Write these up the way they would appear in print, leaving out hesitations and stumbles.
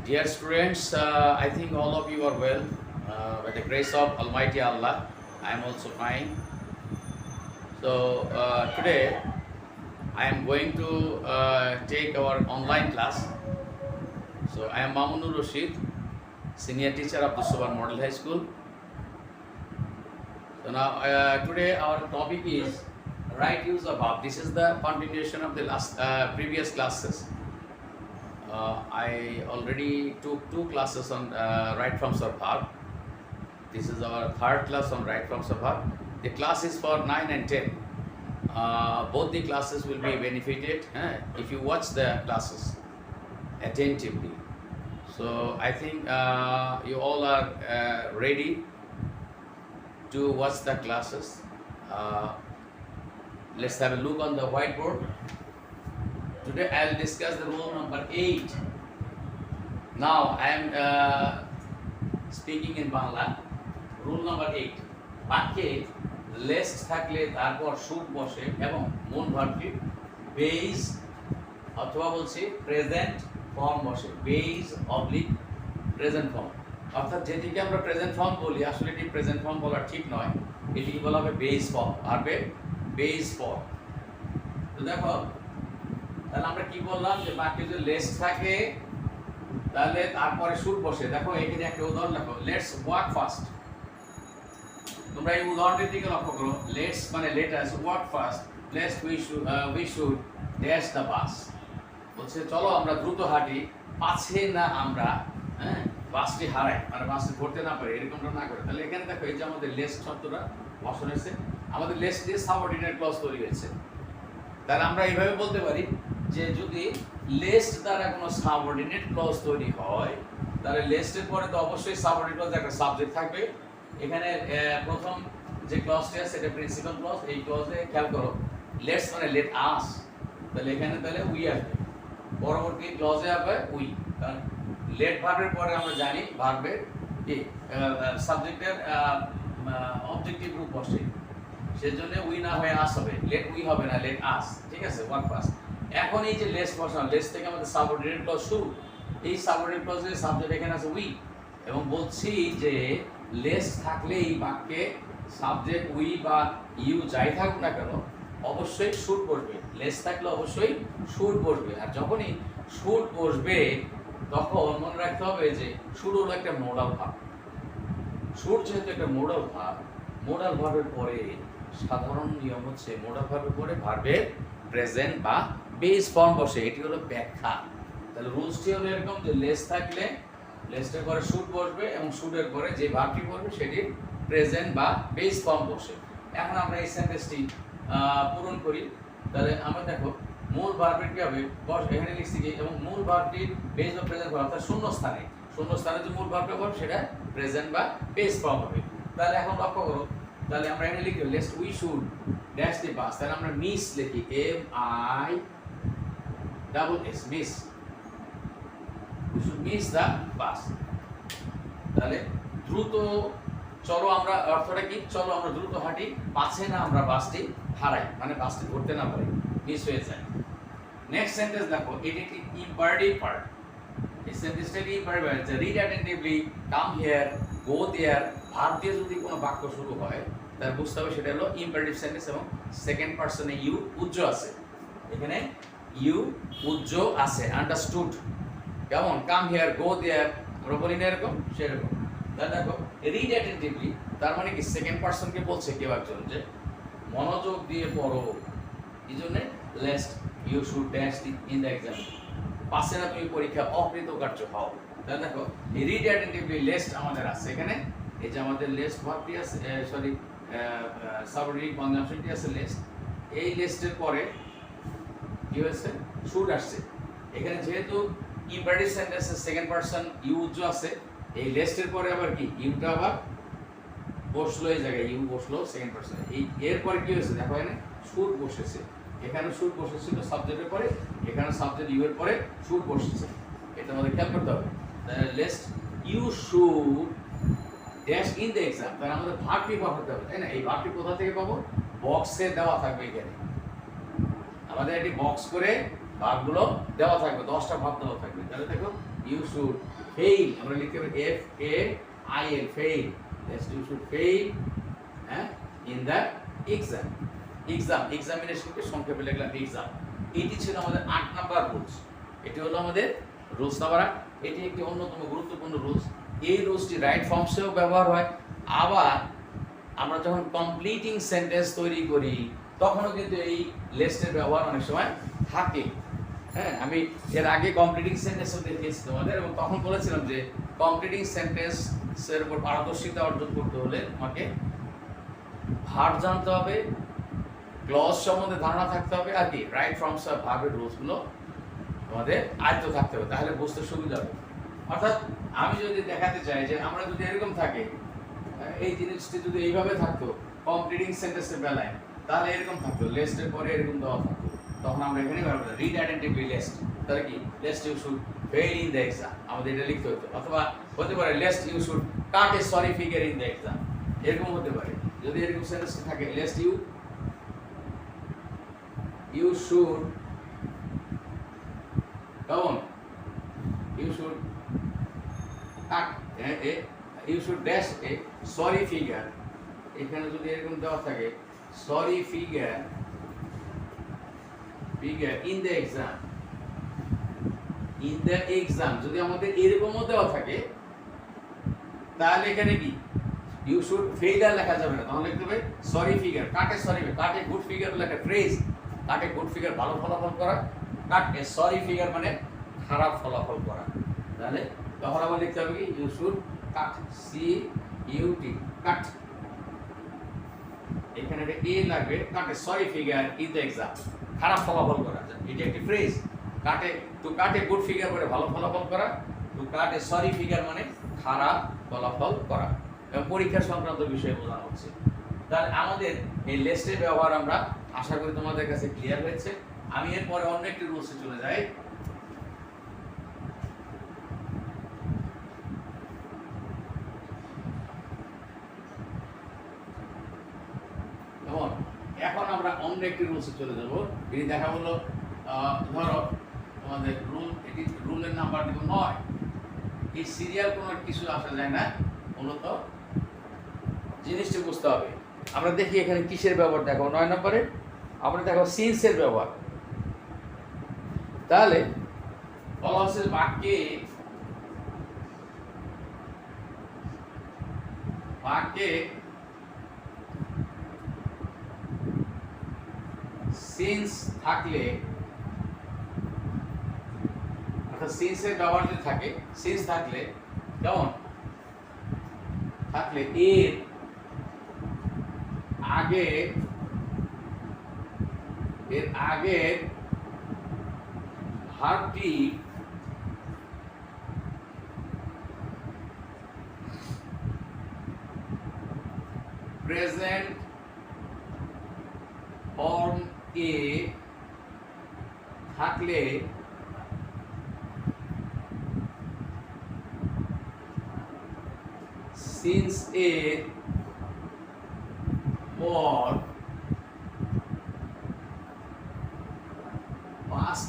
Dear students, I think all of you are well. By the grace of Almighty Allah, I am also fine. So today I am going to take our online class. So I am Mamunur Rashid, senior teacher of Dusoban Model High School. So now today our topic is right use of verb. This is the continuation of the last previous classes. I already took 2 classes on right forms of verb. This is our 3rd class on right forms of verb. The class is for 9 and 10. Both the classes will be benefited if you watch the classes attentively. So I think you all are ready to watch the classes. Let's have a look on the whiteboard. Today I will discuss the rule number 8. Now I am speaking in Bangla. Rule number 8. বাক্যে less থাকলে তারপর should বসে এবং মূল ভার্বটি beige অথবা বলছি present form বসে। Beige oblique present form, অর্থাৎ যেটিকে আমরা প্রেজেন্ট ফর্ম বলি আসলে এটি প্রেজেন্ট ফর্ম বলা ঠিক নয়, এটিকে বলা হবে বেইজ ফর্ম। ভার্বের বেইজ ফর্ম। তো দেখো তাহলে আমরা কি বললাম যে বাক্যে যদি লেস থাকে তাহলে তারপরে শুড বসে। দেখো এখানে একটা উদাহরণ দেখো, লেটস ওয়াক ফাস্ট। তোমরা এই উদাহরণটির দিকে লক্ষ্য করো। লেটস মানে let us walk fast, let's we should dash the bus. বলছে চলো আমরা দ্রুত হাঁটি, পাছে না আমরা বাসটি হারাই, মানে বাসটি ধরতে না পারি, এরকমটা না করে। তাহলে এখানে দেখো এই যে আমাদের লেস শব্দটা বসন হয়েছে, আমাদের লেস দিয়ে সাবঅর্ডিনেট ক্লজ তৈরি হয়েছে। তাহলে আমরা এইভাবে বলতে পারি যে যদি লেস্ট দ্বারা কোনো সাবঅর্ডিনেট ক্লজ তৈরি হয় তাহলে লেস্টের পরে তো অবশ্যই সাবঅর্ডিনেট ক্লজ একটা সাবজেক্ট থাকবে। এখানে প্রথম যে ক্লজটি আছে সেটা প্রিন্সিপাল ক্লজ। এই ক্লজে খেয়াল করো লেটস মানে লেট আস, তাহলে এখানে তাহলে উই আসবে, পরবর্তী ক্লজে হবে উই। কারণ লেট ভার্বের পরে আমরা জানি ভার্বের কি সাবজেক্টের অবজেক্টিভ রূপ বসে, সেজন্য উই না হয়ে আস হবে, লেট উই হবে না, লেট আস। ঠিক আছে, ওয়াক ফাস্ট। এখন এই যে লেস বসানো, লেস থেকে আমাদের সাবঅর্ডিনেট ক্লজ শুরু। এই সাবঅর্ডিনেট ক্লজের সাবজেক্ট এখানে আছে উই, এবং বলছি যে লেস থাকলে এই বাক্যে সাবজেক্ট উই বা ইউ যাই থাকুক না কেন অবশ্যই শুড বসবে। লেস থাকলে অবশ্যই শুড বসবে। আর যখনই শুড বসবে তখন মনে রাখতে হবে যে শুড হলো একটা মোডাল ভাব। শুড যেহেতু একটা মোডাল ভাব, মোডাল ভার্বের পরে সাধারণ নিয়ম হচ্ছে মোডাল ভার্বের পরে ভার্বের প্রেজেন্ট বা বেস ফর্ম বসে। এটি হলো ব্যাখ্যা। তাহলে রুলসটি হলো এরকম যে লেস থাকলে লেসের পরে শুড বসবে এবং শুডের পরে যে ভার্বটি বসবে সেটি প্রেজেন্ট বা বেস ফর্ম বসে। এখন আমরা এই সেন্টেন্সটি পূরণ করি। তাহলে আমরা দেখো মূল ভার্বের কি হবে, এখানে লিখছি কি, এবং মূল ভার্বটির বেস বা প্রেজেন্ট ফর্ম অর্থাৎ শূন্য স্থানে যে মূল ভার্বটা হবে সেটা প্রেজেন্ট বা বেস ফর্ম হবে। তাহলে এখন লক্ষ্য করো, তাহলে আমরা এখানে লিখি let's we should dash the bus. তাহলে আমরা মিস লিখি MISS, miss. We should miss the bus. তাহলে দ্রুত চলো আমরা, অর্থটা কি, চলো আমরা দ্রুত হাঁটি, পাছে না আমরা বাসটি হারাই, মানে বাসটি ধরতে না পারি, মিস হয়ে যায়। নেক্সট সেন্টেন্স দেখো, এটি একটি ইম্পারেটিভ পার্ট। এই সেন্টেন্সটা কি imperative part, read attentively, come here, go there. Verb দিয়ে যদি কোনো বাক্য শুরু হয় তাহলে বুঝতে হবে সেটা হলো ইম্পারেটিভ সেন্টেন্স এবং সেকেন্ড পারসনে ইউ উজ্জ আছে। এখানে ইউ উজ্জ আছে, আন্ডারস্টুড। কেমন, কাম হিয়ার, গো দেয়ার, আমরা বলি না এরকম, সেরকম। তাহলে দেখো রিড অ্যাটেন্টিভলি, তার মানে কি সেকেন্ড পারসনকে বলছে কেউ একজন যে মনোযোগ দিয়ে পড়ো, এই জন্যে lest you should dash in the exam. পাশে না তুমি পরীক্ষা অকৃতকার্য হও। তাহলে দেখো রিড অ্যাটেন্টিভলি লেস্ট আমাদের আছে এখানে, এই যে আমাদের লেস্ট ভার্বটি আছে, সরি সাবঅর্ডিনেট কনজাংশনটি আছে লেস্ট। এই লিস্টের পরে কি হয়েছে, শুড আসছে। এখানে যেহেতু ইম্পারেটিভ সেন্টেন্সের সেকেন্ড পারসন ইউ উজ্জ আছে, এই লিস্টের পরে আবার কি ইউটা আবার বসলো, এই জায়গায় ইউ বসলো সেকেন্ড পারসন। এই এরপরে কি হয়েছে দেখো, এখানে শুড বসেছে, এখানে শুড বসেছিল সাবজেক্টের পরে, এখানে সাবজেক্ট ইউ এর পরে শুড বসেছে। এটা আমাদের খেয়াল করতে হবে। Lest you should dash in the exam, তাহলে আমাদের ভার্বটি ব্যবহার করতে হবে, তাই না? এই ভার্বটি কোথা থেকে পাবো, বক্সে দেওয়া থাকবে। এখানে আমাদের এটি বক্স করে ভার্বগুলো দেওয়া থাকবে, 10টা ভার্ব দেওয়া থাকবে। তাহলে দেখো ইউ শুড ফেইল, আমরা লিখতে পারি F A I L, fail, you should fail হ্যাঁ ইন দ্য এক্সাম। এক্সামিনেশনকে সংক্ষেপে লিখলাম এক্সাম। এটি ছিল আমাদের 8 নাম্বার রুলস। এটি হলো আমাদের রুলস নাম্বার 8। এটি একটি অন্যতম গুরুত্বপূর্ণ রুলস। এই রুলসটি রাইট ফর্মসেও ব্যবহার হয়, আবার আমরা যখন কমপ্লিটিং সেন্টেন্স তৈরি করি তখনও কিন্তু এই লেস্টের ব্যবহার অনেক সময় থাকে। হ্যাঁ, আমি এর আগে কমপ্লিটিং সেন্টেন্সও দেখিয়েছি তোমাদের, এবং তখন বলেছিলাম যে কমপ্লিটিং সেন্টেন্সের উপর পারদর্শিতা অর্জন করতে হলে তোমাকে ভার্ব জানতে হবে, ক্লজ সম্বন্ধে ধারণা থাকতে হবে, আর কি রাইট ফর্মস অফ ভার্বের রুলসগুলো তোমাদের আয়ত্ত থাকতে হবে, তাহলে বুঝতে সুবিধা হবে। অর্থাৎ আমি যদি দেখাতে চাই যে আমরা যদি এরকম থাকে, এই জিনিসটি যদি এইভাবে থাকতো কমপ্লিটিং সেন্টেন্সের বেলায়, তাহলে এরকম থাকতো, লেস্টের পরে এরকম দেওয়া থাকতো, তখন আমরা এখানে রিড অ্যাটেন্টিভলি লেস্ট, তাহলে কি lest you should fail in the exam, আমাদের এটা লিখতে হতো। অথবা হতে পারে lest you should cut a sorry figure in the exam, এরকম হতে পারে। যদি এরকম সেন্টেন্স থাকে লেস্ট ইউ শুড কেমন you should cut you should dash a sorry figure, এখানে যদি এরকম দেওয়া থাকে sorry figure in the exam, যদি আমাদের এরকমও দেওয়া থাকে তাহলে এখানে কি ইউ শুড ফেইলার লেখা যাবে না, তখন লিখতে হবে সরি ফিগার, কাটে সরি, কাটে গুড ফিগার লেখা ফ্রেজ, কাটে গুড ফিগার ভালো ফলাফল করা, কাটে সরি ফিগার মানে খারাপ ফলাফল করা। তাহলে তখন আবার লিখতে হবে কি you should cut, C U T, cut, এখানে একটা এ লাগবে, কাটে sorry figure in the exam, খারাপ ফলাফল করা, এটা একটি ফ্রেজ। কাটে টু কাটে গুড ফিগার মানে ভালো ফলাফল করা, টু কাটে সরি ফিগার মানে খারাপ ফলাফল করা, এবং পরীক্ষা সংক্রান্ত বিষয়ে বোঝানো হচ্ছে। তাহলে আমাদের এই লেস্টের ব্যবহার আমরা আশা করি তোমাদের কাছে ক্লিয়ার হয়েছে। আমি এরপরে অন্য একটি রুলসে চলে যাই। এখন আমরা অন্য একটি রুলসে চলে যাব। এটি দেখা হলো ধরো তোমাদের রুল, এটি রুলের নাম্বার দিব 9। এই সিরিয়াল কোনো কিছু আসা যায় না, মূলত জিনিসটি বুঝতে হবে। আমরা দেখি এখানে কিসের ব্যবহার দেখো 9 নম্বরে, আমরা দেখো সিন্সের ব্যবহার। তাহলে বলা হচ্ছে বাক্যে সিন্স থাকলে, অর্থাৎ সিন্সের ব্যবহার যদি থাকে, সিন্স থাকলে কেমন থাকলে এর আগে ভার্বটি প্রেজেন্ট ফর্ম এ থাকলে সিন্স এর পর past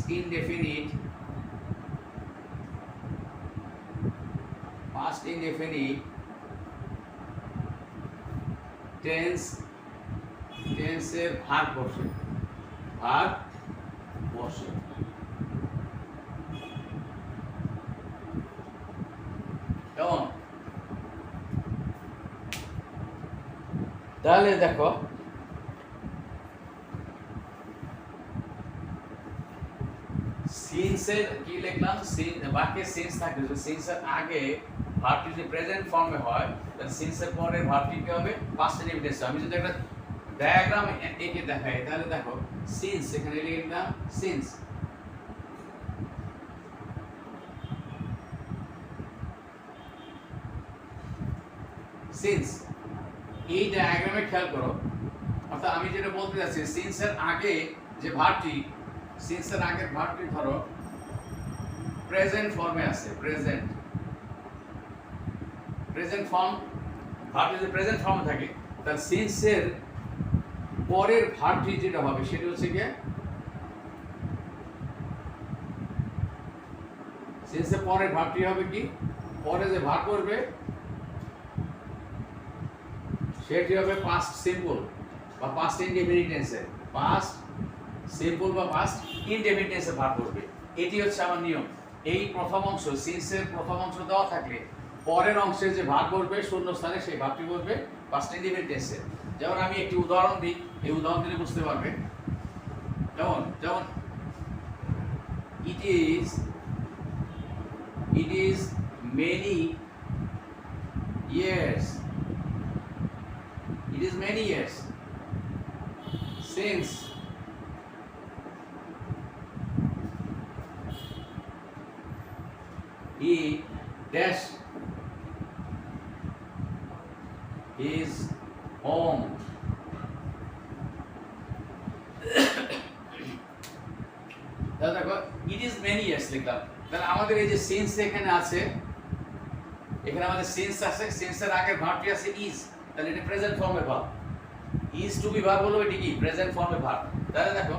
indefinite টেন্সের ভার্ব বসে। কেমন? তাহলে দেখো সিন্সের কি লিখলাম, বাক্যে সিন্স থাকলে, সিন্সের আগে ভার্বটি যদি প্রেজেন্ট ফর্মে হয় তাহলে সিন্সের পরে ভার্বটি কি হবে পাস্ট ইনডিফিনিট। আমি যদি একটা ডায়াগ্রাম এঁকে দেখাই তাহলে দেখো সিন্স, এখানে লিখলাম সিন্স, এই ডায়াগ্রামে খেয়াল করো। অর্থাৎ আমি যেটা বলতে যাচ্ছি, সিন্সের আগে যে ভার্বটি, সিন্সের আগের ভার্বটি ধরো প্রেজেন্ট ফর্মে আছে, প্রেজেন্ট ফর্ম, ভার্বটি যদি প্রেজেন্ট ফর্মে থাকে তাহলে সিন্সের পরের ভার্বটি যেটা হবে সেটা হচ্ছে কি সিন্সের পরের ভার্বটি হবে কি, পরে যে ভার্ব করবে সেটি হবে পাস্ট সিম্পল বা পাস্ট ইনডেফিনিট টেন্সে, পাস্ট সিম্পল বা পাস্ট ইনডেফিনিট টেন্সে ভার্ব করবে। এটি হচ্ছে আমার নিয়ম। এই প্রথম অংশ সিন্সের প্রথম অংশ দেওয়া থাকলে পরের অংশে যে ভার্ব করবে শূন্যস্থানে সেই ভার্বটি করবে পাস্ট ইনডেফিনিট টেন্সে। যেমন আমি একটি উদাহরণ দিই, এই উদাহরণ দিলে বুঝতে পারবে। যেমন যেমন it is many years since he dash his home. তাহলে দেখো ইট ইজ মেনি ইয়ার্স লিখলাম। তাহলে আমাদের এই যে সিন্স এখানে আছে, এখানে আমাদের সিন্স আছে, সিন্সের আগে ভার্বটি আছে ইজ, তাহলে এটা প্রেজেন্ট ফর্মের verb. Is to be verb হলো এটি কি প্রেজেন্ট ফর্মের ভার্ব। তাহলে দেখো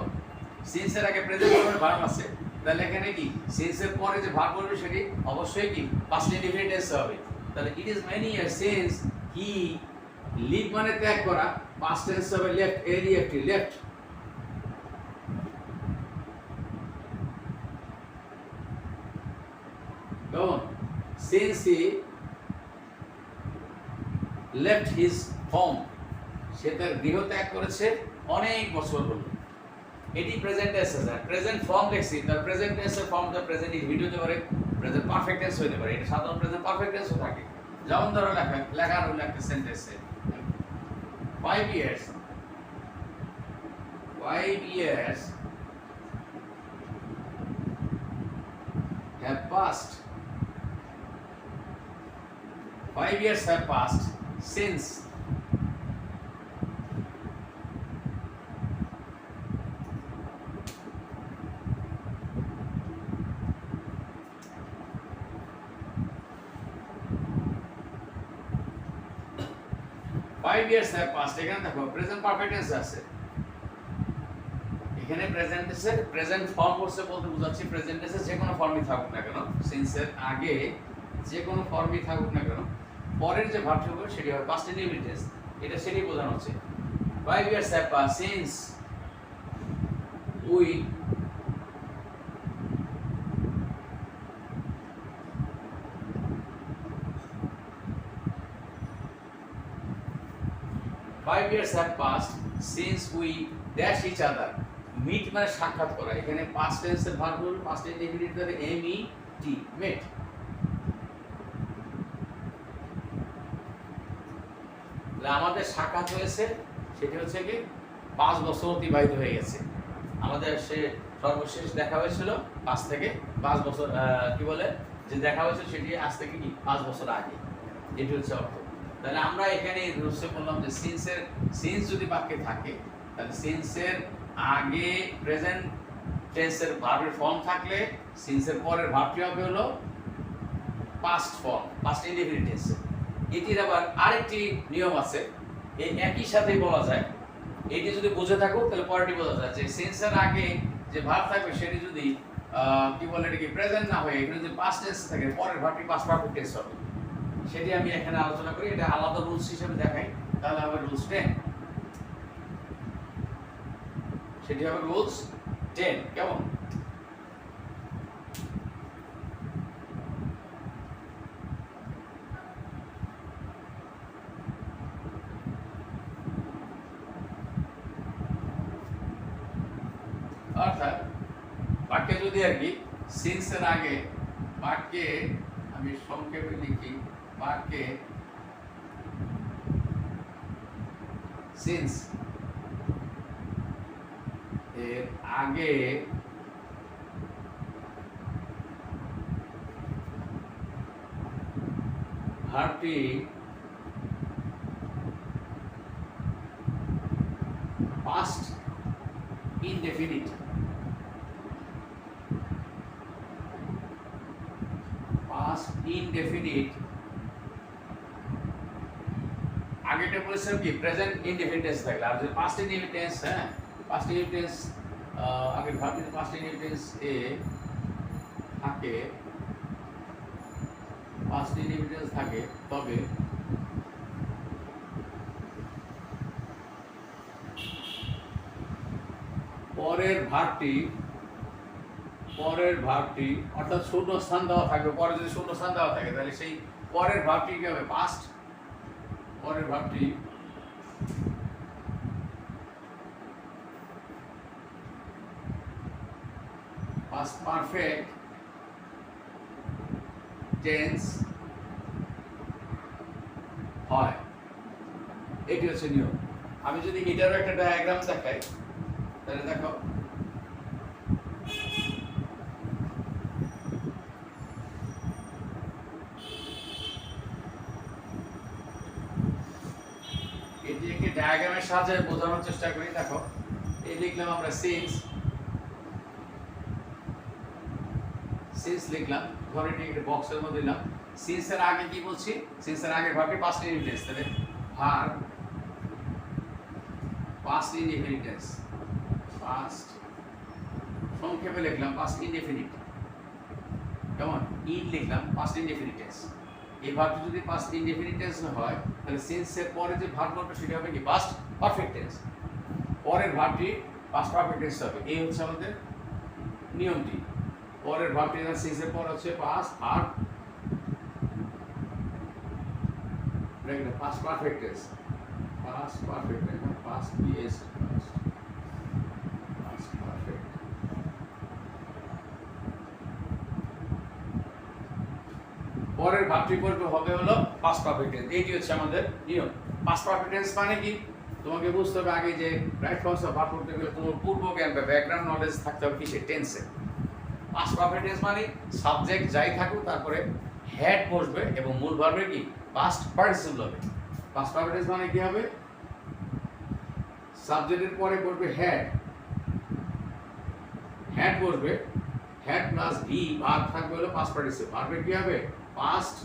সিন্সের আগে প্রেজেন্ট ফর্মের ভার্ব আছে, তাহলে এখানে কি সিন্সের পরে যে ভার্ব করবে সেটি অবশ্যই কি পাস্ট ইনডেফিনিট টেন্স হবে। তাহলে it is many years since he, live মানে ত্যাগ করা, পাস্ট টেন্স হবে লেফট, এলইএফটি লেফট। কেমন, since he left his home, সে তার গৃহ ত্যাগ করেছে অনেক বছর হলো। এটি প্রেজেন্ট টেন্স আছে, প্রেজেন্ট ফর্ম লিখছি, তার প্রেজেন্ট টেন্সের ফর্মটা প্রেজেন্ট ইনডিফিনিট হতে পারে, প্রেজেন্ট পারফেক্ট টেন্স হতে পারে। এটা সাধারণ প্রেজেন্ট পারফেক্ট টেন্সও থাকে। যেমন ধরো লেখা হলো একটা সেন্টেন্সে 5 years have passed 5 years have passed since five years have passed। এখানে দেখো প্রেজেন্ট পারফেক্ট টেন্স আছে, এখানে প্রেজেন্ট টেন্সে প্রেজেন্ট ফর্ম করছে বলতে বোঝাচ্ছি প্রেজেন্ট টেন্সে যে কোনো ফর্মই থাকুক না কেন, সিন্সের আগে যে কোনো ফর্মই থাকুক না কেন, পরের যে ভার্বটি হবে সেটি হবে পাস্ট ইনডিফিনিট টেন্স। এটা সেটাই বোঝানো হচ্ছে। 5 years have passed since we dash each other। Meet মানে সাক্ষাৎ করা, এখানে পাস্ট টেন্সের ভার্ব হলো পাস্ট ইনডিফিনিট ধরে MET মেট। আমাদের সাক্ষাৎ হয়েছে সেটি হচ্ছে কি 5 বছর অতিবাহিত হয়ে গেছে। আমাদের সে সর্বশেষ দেখা হয়েছিল 5 থেকে 5 বছর, কি বলে যে দেখা হয়েছিল সেটি আজ থেকে কি 5 বছর আগে। এটি হচ্ছে অর্থ। তাহলে আমরা এখানে রুলসে বললাম যে সিন্স যদি বাক্যে থাকে তাহলে সিন্সের আগে প্রেজেন্ট টেন্সের ভার্বের ফর্ম থাকলে সিন্সের পরের ভার্বটি হবে হলো পাস্ট ফর্ম, পাস্ট ইনডিফিনিট টেন্সে। এটির আবার আরেকটি নিয়ম আছে, এই একই সাথে বলা যায়। এটি যদি বুঝে থাকো তাহলে পরেরটি বোঝা যায় যে সিন্সের আগে যে ভার্ব থাকবে সেটি যদি কি বলে এটাকে প্রেজেন্ট না হয়ে এখানে যদি পাস্ট টেন্স থাকে পরের ভার্বটি পাস্ট পারফেক্ট টেন্স হবে। সেটি আমি এখানে আলোচনা করি, এটা আলাদা রুলস হিসেবে দেখাই। তাহলে হবে রুলস 10, সেটি হবে রুলস 10। কেমন, অর্থাৎ বাক্যে যদি আর কি সিন্সের আগে বাক্যে আমি সংক্ষেপে লিখি, বাক্যে সিন্স এর আগে ভার্বটি পাস্ট ইনডেফিনিট, পাস্ট ইনডেফিনিট। আগেটা বলেছিলাম কি প্রেজেন্ট ইনডেফিনিট টেন্স থাকলে, আর যদি পাস্ট ইনডেফিনিট টেন্স, হ্যাঁ পাস্ট ইনডেফিনিট টেন্স আগে ভার্ব পাস্ট ইনডেফিনিট টেন্স এ থাকে পাস্ট ইনডিফিনিটেন্স থাকে তবে পরের ভার্বটি অর্থাৎ শূন্যস্থান দেওয়া থাকবে। পরে যদি শূন্যস্থান দেওয়া থাকে তাহলে সেই পরের ভার্বটি কি হবে? পাস্ট। পরের ভার্বটি পাস্ট পারফেক্ট টেন্স হয়। এটি হচ্ছে নিয়ম। আমি যদি এটারও একটা ডায়াগ্রাম দেখাই তাহলে দেখো, এটি একটি ডায়াগ্রামের সাহায্যে বোঝানোর চেষ্টা করি। দেখো, এই লিখলাম আমরা সিন্স লিখলাম, ধরে নিয়ে একটা বক্সের মধ্যে দিলাম। সিন্সের আগে কি বলছি? সিন্সের আগে ভার্বটি পাস্ট ইনডিফিনিট, তাহলে ভার্ব পাস্ট ইনডিফিনিট, পাস্ট সংক্ষেপে লিখলাম পাস্ট ইনডিফিনিট। কেমন? ইন লিখলাম পাস্ট ইনডিফিনিট। এই ভার্বটি যদি পাস্ট ইনডিফিনিট হয় তাহলে সিন্সের পরে যে ভার্ব হবে সেটা হবে কি? Past perfect tense. পরের ভার্বটি পাস্ট পারফেক্ট টেন্স হবে। এই হচ্ছে আমাদের নিয়মটি। পরের ভার্বটি সিন্সের পর হচ্ছে past verb past perfect tense, past perfect tense, past PS past perfect. পরের ভার্বটি করবে হবে হলো পাস্ট পারফেক্ট টেন্স। এইটি হচ্ছে আমাদের নিয়ম। পাস্ট পারফেক্ট টেন্স মানে কি? তোমাকে বুঝতে হবে আগে যে রাইট ফর্মস অফ ভার্ব করতে গেলে তোমার পূর্ব জ্ঞান বা ব্যাকগ্রাউন্ড নলেজ থাকতে হবে কিসে? টেন্সে। পাস্ট পারফেক্ট টেন্স মানে সাবজেক্ট যাই থাকুক তারপরে হেড বসবে এবং মূল ভার্বের কি? পাস্ট পার্টিসিপল হবে। পাস্ট পারফেক্ট টেন্স মানে কি হবে? সাবজেক্টের পরে বসবে হেড বসবে, হেড প্লাস ভি, ভার্ব থাকবে হলো পাস্ট পার্টিসিপল। ভার্বের কি হবে? পাস্ট,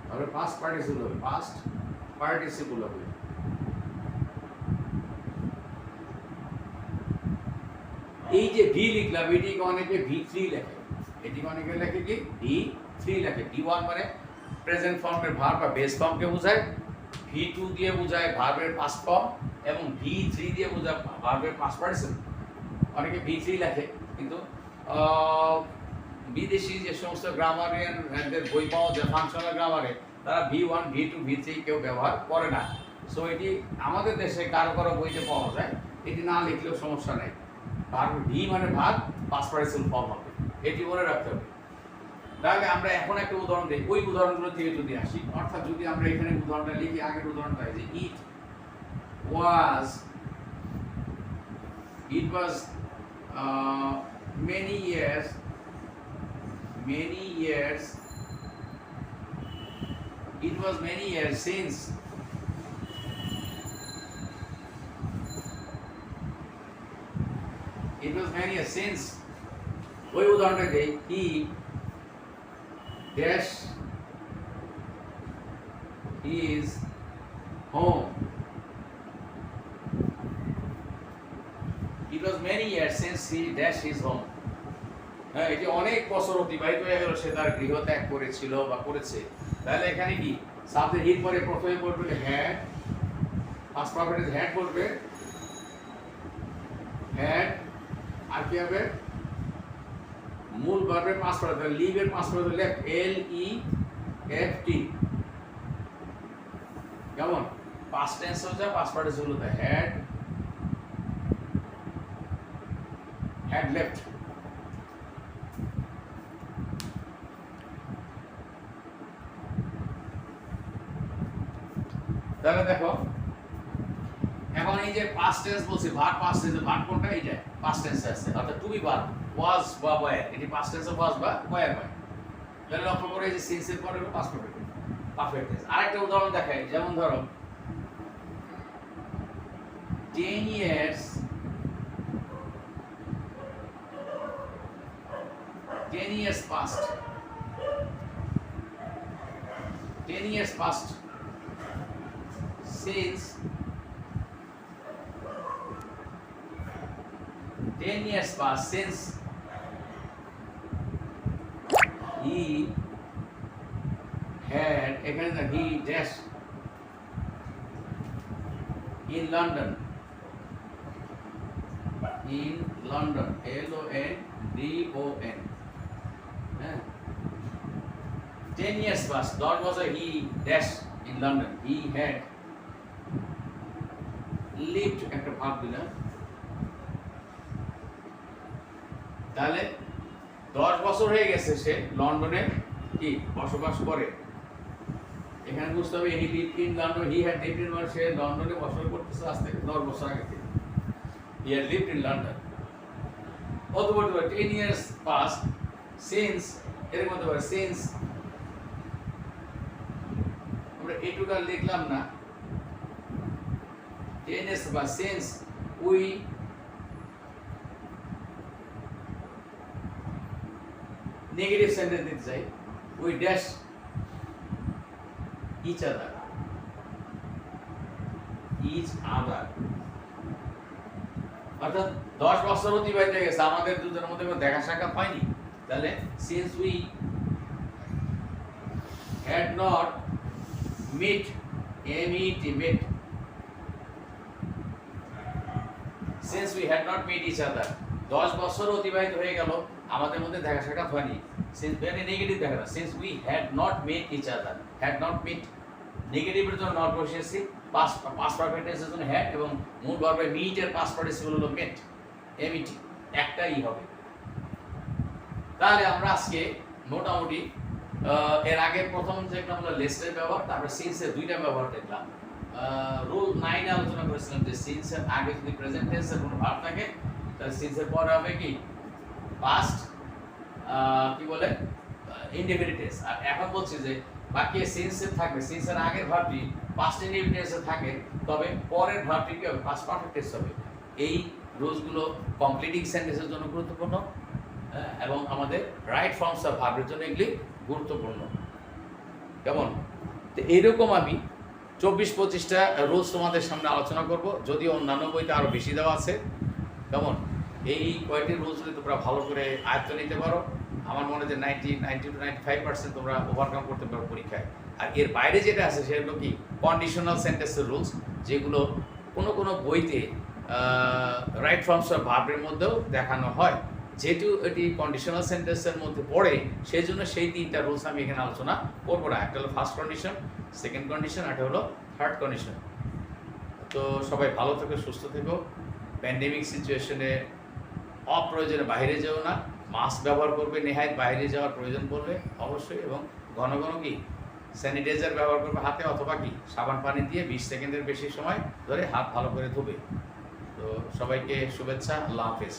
তাহলে পাস্ট পার্টিসিপল হবে, পাস্ট পার্টিসিপল হবে। এই যে ভি লিখলাম এটিকে অনেকে V3 লেখে, এটিকে অনেকে লেখে কি? V3 লেখে। V1 মানে প্রেজেন্ট ফর্মের ভার্ব বা বেস ফর্মকে বোঝায়, V2 দিয়ে বোঝায় ভার্বের পাস্ট ফর্ম এবং V3 দিয়ে বোঝায় ভার্বের পাস্ট পার্টিসিপল। অনেকে V3 লেখে, কিন্তু বিদেশি যে সমস্ত গ্রামারিয়ানদের বই পাওয়া যায় ফাংশনাল গ্রামারে, তারা V1 V2 V3 কেউ ব্যবহার করে না। সো এটি আমাদের দেশে কারো কারো বইতে পাওয়া যায়, এটি না লিখলেও সমস্যা নেই। ভার্ব ভি মানে ভার্ব পাস্ট পার্টিসিপল ফর্ম হবে, এটি মনে রাখতে হবে। তাহলে আমরা এখন একটা উদাহরণ দিই, ওই উদাহরণগুলো থেকে যদি আসি, অর্থাৎ যদি আমরা এখানে উদাহরণটা লিখি, আগের উদাহরণটা যে ইট ওয়াজ many years it was many years since ওই উদাহরণটা দেই, he dash his home. It was many years since he dashed his home. হ্যাঁ, এটি অনেক বছর অতিবাহিত হয়ে গেল সে তার গৃহ ত্যাগ করেছিল বা করেছে। তাহলে এখানে কি? সাবজেক্ট হিট পরে প্রথমে পড়বে হ্যাড, পাস্ট পারফেক্ট হ্যাড পড়বে, হ্যাড, আর কি হবে? মূল ভার্বের পাস্ট পারফেক্ট, লিভের পাস্ট পারফেক্ট লেফট, LEFT। কেমন? পাস্ট টেন্স হচ্ছে পাস্ট পার্টিসিপল হতে had left। তাহলে দেখো, এখন এই যে পাস্ট টেন্স বলছি, ভার্ব পাস্ট টেন্স, ভার্ব কোনটা? এইটা পাস্ট টেন্স আছে, অর্থাৎ টু বি ভার্ব ওয়াজ বা ওয়্যার, এটি পাস্ট টেন্স ওয়াজ বা ওয়্যার হয়। তাহলে লক্ষ্য করে এই যে সিন্সের পরে হলো পাস্ট পারফেক্ট টেন্স। আরেকটা উদাহরণ দেখাই, যেমন ধরো 10 years 10 years past 10 years past since 10 years past since he had এখানে না he dash in London LONDON হ্যাঁ 10 years past that was a he dash in London he had lived একটা ভাব দিলাম তাহলে 10 বছর হয়ে গেছে সে লন্ডনে কি বসবাস করে এখানে বুঝতে হবে he lived in London he had lived in সে লন্ডনে বসবাস করতেছে আজ থেকে 10 বছর আগে থেকে he had lived in London অথবা 10 years past since এর মধ্যে বলে since আমরা এটুকু আর লিখলাম না 10 years past since we negative sentence দিতে চাই we dash each other অর্থাৎ 10 বছর অতিবাহিত হয়ে গেছে আমাদের দুজনের মধ্যে কোনো দেখা সাক্ষাৎ হয়নি তাহলে since we had not met met since we had not met each other 10 বছর অতিবাহিত হয়ে গেল আমাদের মধ্যে দেখা সাক্ষাৎ হয়নি since very নেগেটিভ দেখা না since we had not met each other had not met নেগেটিভের জন্য নট বসিয়েছি পাস্ট পারফেক্ট টেন্সের জন্য had এবং মূল ভার্বে meet এর পাস্ট পার্টিসিপল হলো met met একটাই হবে তাহলে আমরা আজকে মোটামুটি এর আগে প্রথম দেখলাম হলো লেসের ব্যবহার তারপরে সিন্সের দুইটা ব্যবহার দেখলাম রুল 9 এ আলোচনা করেছিলাম যে সিন্সের আগে যদি প্রেজেন্ট টেন্সের কোনো ভার্ব থাকে তাহলে সিন্সের পরে হবে কি পাস্ট কি বলে ইনডেফিনিট টেন্স আর এখন বলছি যে বাকি সিন্সের থাকবে সিন্সের আগের ভার্বটি পাস্ট ইনডেফিনিট টেন্সে থাকে তবে পরের ভার্বটি কি হবে পাস্ট পারফেক্ট টেন্স হবে এই রুলসগুলো কমপ্লিটিং সেন্টেন্সের জন্য গুরুত্বপূর্ণ এবং আমাদের রাইট ফর্মস অফ ভার্বের জন্য এগুলি গুরুত্বপূর্ণ কেমন তো এইরকম আমি 24-25টা রুলস তোমাদের সামনে আলোচনা করব যদিও অন্যান্য বইতে আরও বেশি দেওয়া আছে কেমন এই কয়েকটি রুলস যদি তোমরা ভালো করে আয়ত্ত নিতে পারো আমার মনে হয় যে 90 to 95% তোমরা ওভারকাম করতে পারো পরীক্ষায় আর এর বাইরে যেটা আছে সেগুলো কি কন্ডিশনাল সেন্টেন্সের রুলস যেগুলো কোনো কোনো বইতে রাইট ফর্মস অফ ভার্বের মধ্যেও দেখানো হয় যেহেতু এটি কন্ডিশনাল সেন্টেন্সের মধ্যে পড়ে সেই জন্য সেই তিনটা রুলস আমি এখানে আলোচনা করবো না একটা হলো ফার্স্ট কন্ডিশন সেকেন্ড কন্ডিশন আর একটা হলো থার্ড কন্ডিশন তো সবাই ভালো থেকো সুস্থ থেকো প্যান্ডেমিক সিচুয়েশনে অপ্রয়োজনে বাইরে যেও না মাস্ক ব্যবহার করবে নেহায় বাইরে যাওয়ার প্রয়োজন পড়বে অবশ্যই এবং ঘন ঘন কি স্যানিটাইজার ব্যবহার করবে হাতে অথবা কি সাবান পানি দিয়ে 20 সেকেন্ডের বেশি সময় ধরে হাত ভালো করে ধুবে তো সবাইকে শুভেচ্ছা আল্লাহ হাফেজ